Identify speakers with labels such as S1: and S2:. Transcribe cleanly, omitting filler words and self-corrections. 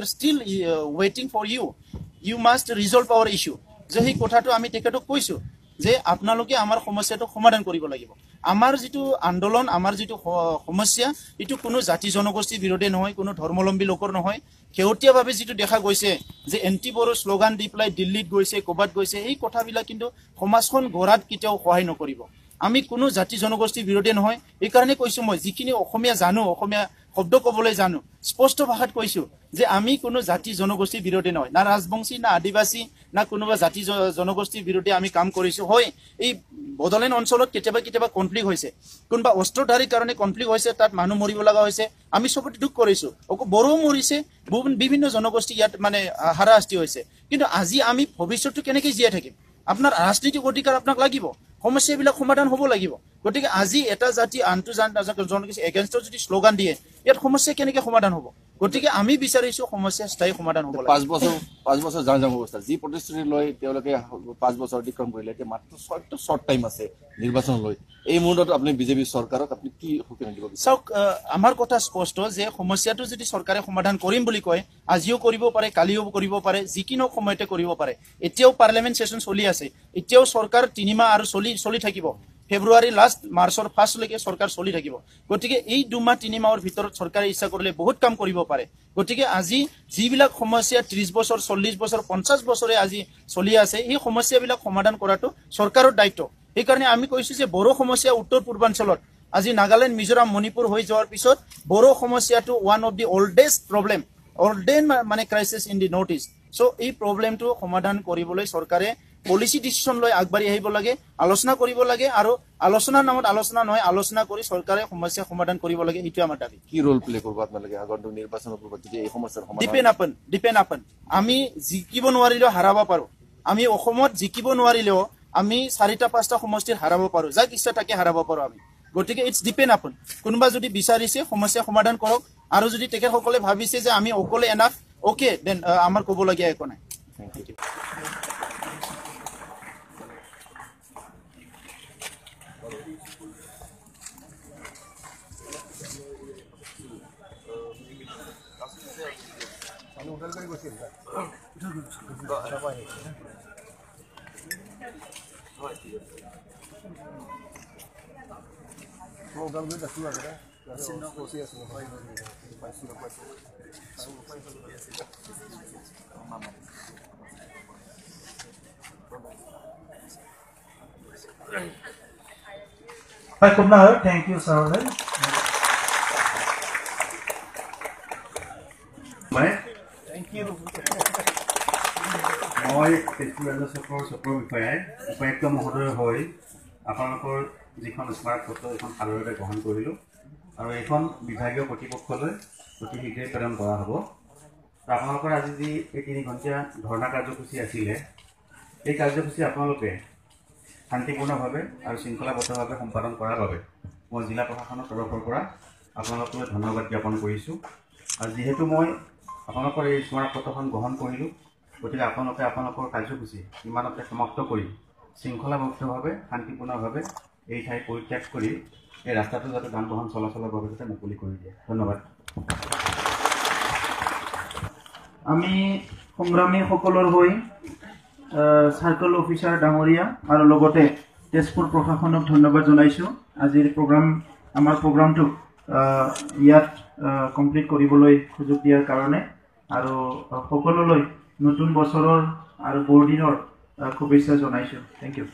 S1: are still waiting for you. You must resolve our issue. যে সেই কথাটো আমি তেখেতক কৈছো যে আপোনালোকে আমাৰ সমস্যাটো সমাধান কৰিব লাগিব। আমাৰ যেটো আন্দোলন, আমাৰ যেটো সমস্যা, এটো কোনো জাতি জনগোষ্ঠীৰ বিৰোধে নহয়, কোনো ধৰ্মাৱলম্বী লোকৰ নহয়। কেওটিয়াভাৱে যেটো দেখা গৈছে যে এন্টি বড়ো স্লোগান দি পেলাই দিল্লীত গৈছে, কোবাত গৈছে, এই কথাবিলাক কিন্তু সমাজখন গঢ়াত কেতিয়াও সহায় নকৰিব। আমি কোনো জাতি জনগোষ্ঠীৰ বিৰোধে নহয়। এই কাৰণে কৈছো মই যিখিনি অসমীয়া জানো, অসমীয়া শব্দ ক'বলৈ জানো, স্পষ্ট ভাষাত কৈছো যে আমি কোনো জাতি জনগোষ্ঠীৰ বিৰোধে নহয়, না ৰাজবংশী, না আদিবাসী, না কোনোবা জাতি জনগোষ্ঠীৰ বিৰোধে আমি কাম কৰিছো। হয়, এই বড়োলেণ্ড অঞ্চলত কেতিয়াবা কনফ্লিক্ট হৈছে, কোনোবা অস্ত্ৰধাৰীৰ কাৰণে কনফ্লিক্ট হৈছে, তাত মানুহ মৰিব লগা হৈছে, আমি চবতে দুখ কৰিছো। অকল বড়ো মৰিছে, বিভিন্ন জনগোষ্ঠী ইয়াত মানে হাৰাশাস্তি হৈছে। কিন্তু আজি আমি ভৱিষ্যতটো কেনেকৈ জীয়াই থাকিম? আপোনাৰ ৰাজনৈতিক অধিকাৰ আপোনাক লাগিব, সমস্যাবিলাক সমাধান হ'ব লাগিব। গতিকে আজি এটা জাতি আনটো জনগোষ্ঠী এগেইনষ্টত যদি শ্লোগান দিয়ে, ইয়াত সমস্যা কেনেকৈ সমাধান হ'ব? গতিকে আমি বিচাৰিছো সমস্যা স্থায়ী সমাধান হ'ব।
S2: 5 বছৰ যাওঁ অৱস্থা যি প্ৰতিশ্ৰুতি লৈ তেওঁলোকে 5 বছৰ অতিক্ৰম কৰিলে, এতিয়া মাত্ৰ শ্বৰ্ট টাইম আছে নিৰ্বাচন লৈ। এই মুহূৰ্তত আপুনি বিজেপি চৰকাৰক আপুনি কি সূচনা দিব?
S1: চাওক, আমাৰ কথা স্পষ্ট যে সমস্যাটো যদি চৰকাৰে সমাধান কৰিম বুলি কয়, আজিও কৰিব পাৰে, কালিও কৰিব পাৰে, যিকোনো সময়তে কৰিব পাৰে। এতিয়াও পাৰ্লিয়ামেণ্ট সেশ্যন চলি আছে, এতিয়াও চৰকাৰ 3 মাহ আৰু চলি থাকিব। ফেব্ৰুৱাৰী লাষ্ট, মাৰ্চৰ ফাৰ্ষ্টলৈকে চৰকাৰ চলি থাকিব। গতিকে এই 2 মাহ 3 মাহৰ ভিতৰত চৰকাৰে ইচ্ছা কৰিলে বহুত কাম কৰিব পাৰে। গতিকে আজি যিবিলাক সমস্যা 30 বছৰ, 40 বছৰ, 50 বছৰে আজি চলি আছে, এই সমস্যাবিলাক সমাধান কৰাটো চৰকাৰৰ দায়িত্ব। সেইকাৰণে আমি কৈছো যে বড়ো সমস্যা উত্তৰ পূৰ্বাঞ্চলত আজি নাগালেণ্ড, মিজোৰাম, মণিপুৰ হৈ যোৱাৰ পিছত বড়ো সমস্যাটো one of the oldest problem, মানে crisis in the North East. So' এই প্ৰব্লেমটো সমাধান কৰিবলৈ চৰকাৰে পলিচি ডিচিশ্যন লৈ আগবাঢ়ি আহিব লাগে, আলোচনা কৰিব লাগে, আৰু আলোচনাৰ নামত আলোচনা নহয়, আলোচনা কৰি চৰকাৰে সমস্যা সমাধান কৰিব লাগে। এইটোৱে আমাৰ দাবী।
S2: কি ৰোল প্লে কৰিব আপোনালোকে আগন্তুক নিৰ্বাচনৰ পূৰ্বত যদি এই সমস্যাৰ সমাধান?
S1: ডিপেণ্ড আপন আমি জিকিব নোৱাৰিলেও হাৰাব পাৰো। আমি অসমত জিকিব নোৱাৰিলেও আমি 4-5টা সমষ্টিৰ হাৰাব পাৰো, যাক ইচ্ছা তাকে হাৰাব পাৰো আমি। গতিকে ইটছ ডিপেণ্ড আপন। কোনোবা যদি বিচাৰিছে সমস্যা সমাধান কৰক, আৰু যদি তেখেতসকলে ভাবিছে যে আমি অকলে এনাফ, অ'কে, দেন আমাৰ ক'বলগীয়া একো নাই।
S3: Hi, Kumar. Thank you, Saurabh.
S1: Thank you.
S3: মই চক্ৰৰ বিষয়াই উপায়ুক্ত মহোদয় হৈ আপোনালোকৰ যিখন স্মাৰক পত্ৰ এখন সাদৰেৰে গ্ৰহণ কৰিলোঁ, আৰু এইখন বিভাগীয় কৰ্তৃপক্ষলৈ অতি শীঘ্ৰেই প্ৰেৰণ কৰা হ'ব। আপোনালোকৰ আজি যি এই 3 ঘণ্টীয়া ধৰ্ণা কাৰ্যসূচী আছিলে, এই কাৰ্যসূচী আপোনালোকে শান্তিপূৰ্ণভাৱে আৰু শৃংখলাবদ্ধভাৱে সম্পাদন কৰাৰ বাবে মই জিলা প্ৰশাসনৰ তৰফৰ পৰা আপোনালোকলৈ ধন্যবাদ জ্ঞাপন কৰিছোঁ। আৰু যিহেতু মই আপোনালোকৰ এই স্মাৰক পত্ৰখন গ্ৰহণ কৰিলোঁ, গতিকে আপোনালোকে আপোনালোকৰ কাৰ্যসূচী ইমানতে সমাপ্ত কৰি শৃংখলাবদ্ধভাৱে শান্তিপূৰ্ণভাৱে এই ঠাই পৰিত্যাগ কৰি এই ৰাস্তাটো যাতে যান বাহন চলাচলৰ বাবে যাতে মুকলি কৰি দিয়ে। ধন্যবাদ। আমি সংগ্ৰামীসকলৰ হৈ সাৰ্কেল অফিচাৰ ডাঙৰীয়া আৰু লগতে তেজপুৰ প্ৰশাসনক ধন্যবাদ জনাইছোঁ। আজিৰ আমাৰ প্ৰগ্ৰামটো ইয়াত কমপ্লিট কৰিবলৈ সুযোগ দিয়াৰ কাৰণে, আৰু সকলোলৈ নতুন বছৰৰ আৰু বৰদিনৰ শুভেচ্ছা জনাইছোঁ। Thank U.